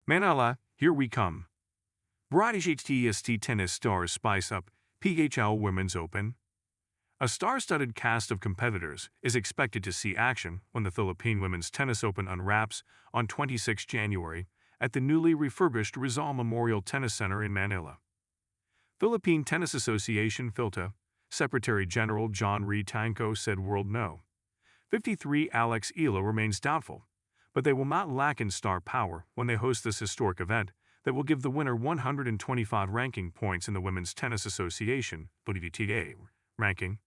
Manila, here we come. BRIGHTEST tennis stars spice up PHL Women's Open. A star-studded cast of competitors is expected to see action when the Philippine Women's Tennis Open unwraps on 26 January at the newly refurbished Rizal Memorial Tennis Center in Manila. Philippine Tennis Association Philta Secretary General John Rey Tiangco said World No. 53 Alex Eala remains doubtful, but they will not lack in star power when they host this historic event that will give the winner 125 ranking points in the Women's Tennis Association (WTA) ranking.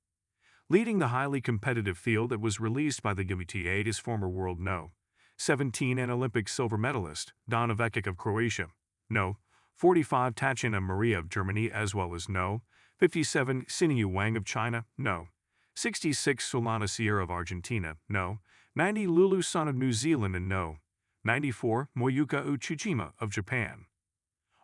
Leading the highly competitive field that was released by the WTA is former World No. 17 and Olympic silver medalist Donna Vekic of Croatia, No. 45 Tatjana Maria of Germany, as well as No. 57 Xinyu Wang of China, No. 66 Solana Sierra of Argentina, No. 90 Lulu son of New Zealand, and No. 94 Moyuka Uchijima of Japan.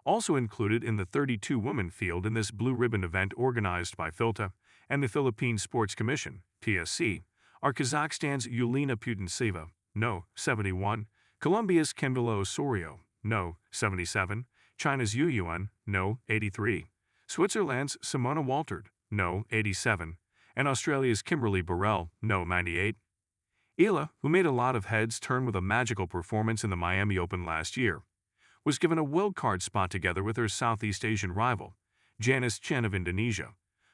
Also included in the 32-woman field in this blue ribbon event organized by Philta and the Philippine Sports Commission (PSC) are Kazakhstan's Yelena Putintseva, No. 71, Colombia's Camila Osorio, No. 77, China's Yu Yuan, No. 83, Switzerland's Simona Walterd, No. 87, and Australia's Kimberly Burrell, No. 98. Eala, who made a lot of heads turn with a magical performance in the Miami Open last year, was given a wildcard spot together with her Southeast Asian rival, Janice Chen of Indonesia,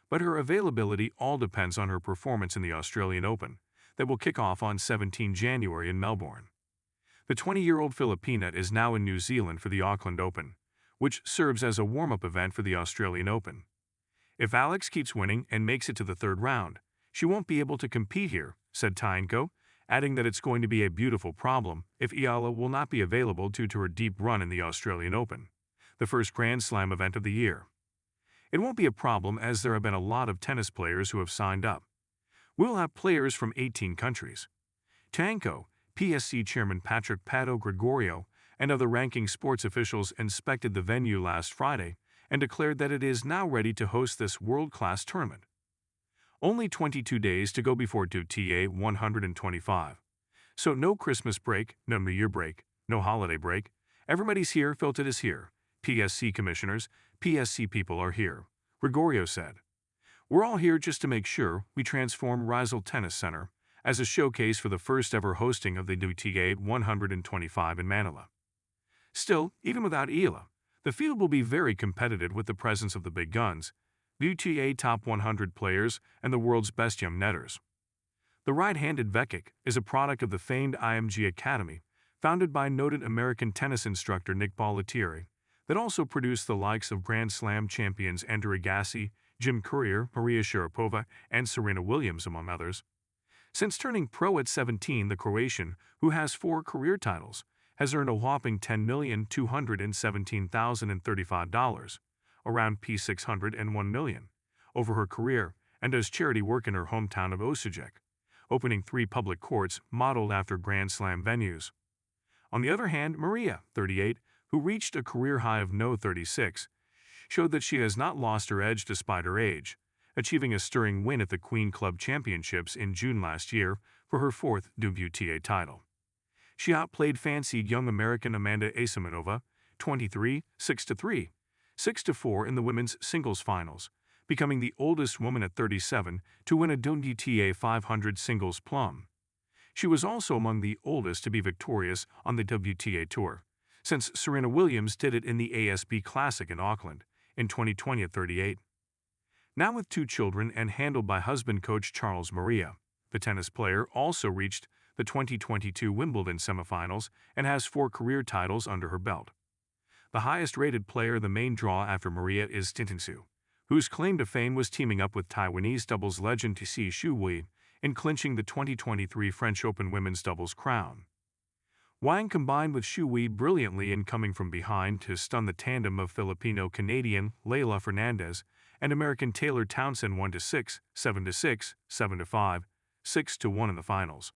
but her availability all depends on her performance in the Australian Open that will kick off on 17 January in Melbourne. The 20-year-old Filipina is now in New Zealand for the Auckland Open, which serves as a warm-up event for the Australian Open. If Alex keeps winning and makes it to the third round, she won't be able to compete here, said Tiangco, adding that it's going to be a beautiful problem if Eala will not be available due to her deep run in the Australian Open, the first Grand Slam event of the year. It won't be a problem as there have been a lot of tennis players who have signed up. We'll have players from 18 countries. Tiangco, PSC Chairman Patrick Pato Gregorio, and other ranking sports officials inspected the venue last Friday and declared that it is now ready to host this world-class tournament. Only 22 days to go before WTA 125. So no Christmas break, no New Year break, no holiday break. Everybody's here, Philta is here. PSC commissioners, PSC people are here, Gregorio said. We're all here just to make sure we transform Rizal Tennis Center as a showcase for the first ever hosting of the WTA 125 in Manila. Still, even without Eala, the field will be very competitive with the presence of the big guns, WTA top 100 players, and the world's best young netters. The right-handed Vekic is a product of the famed IMG Academy, founded by noted American tennis instructor Nick Bollettieri, that also produced the likes of Grand Slam champions Andrew Agassi, Jim Courier, Maria Sharapova, and Serena Williams, among others. Since turning pro at 17, the Croatian, who has 4 career titles, has earned a whopping $10,217,035, around $601 million, over her career, and does charity work in her hometown of Osijek, opening 3 public courts modeled after Grand Slam venues. On the other hand, Maria, 38, who reached a career high of No. 36, showed that she has not lost her edge despite her age, achieving a stirring win at the Queen Club Championships in June last year for her 4th WTA title. She outplayed fancied young American Amanda Anisimova, 23, 6-3, 6-4 in the women's singles finals, becoming the oldest woman at 37 to win a WTA 500 singles plum. She was also among the oldest to be victorious on the WTA Tour, since Serena Williams did it in the ASB Classic in Auckland in 2020 at 38. Now with 2 children and handled by husband coach Charles Maria, the tennis player also reached the 2022 Wimbledon semifinals and has 4 career titles under her belt. The highest-rated player, the main draw after Maria, is Tintinsu, whose claim to fame was teaming up with Taiwanese doubles legend Xu Wang in clinching the 2023 French Open women's doubles crown. Wang combined with Xu Wang brilliantly in coming from behind to stun the tandem of Filipino-Canadian Leylah Fernandez and American Taylor Townsend 1-6, 7-6, 7-5, 6-1 in the finals.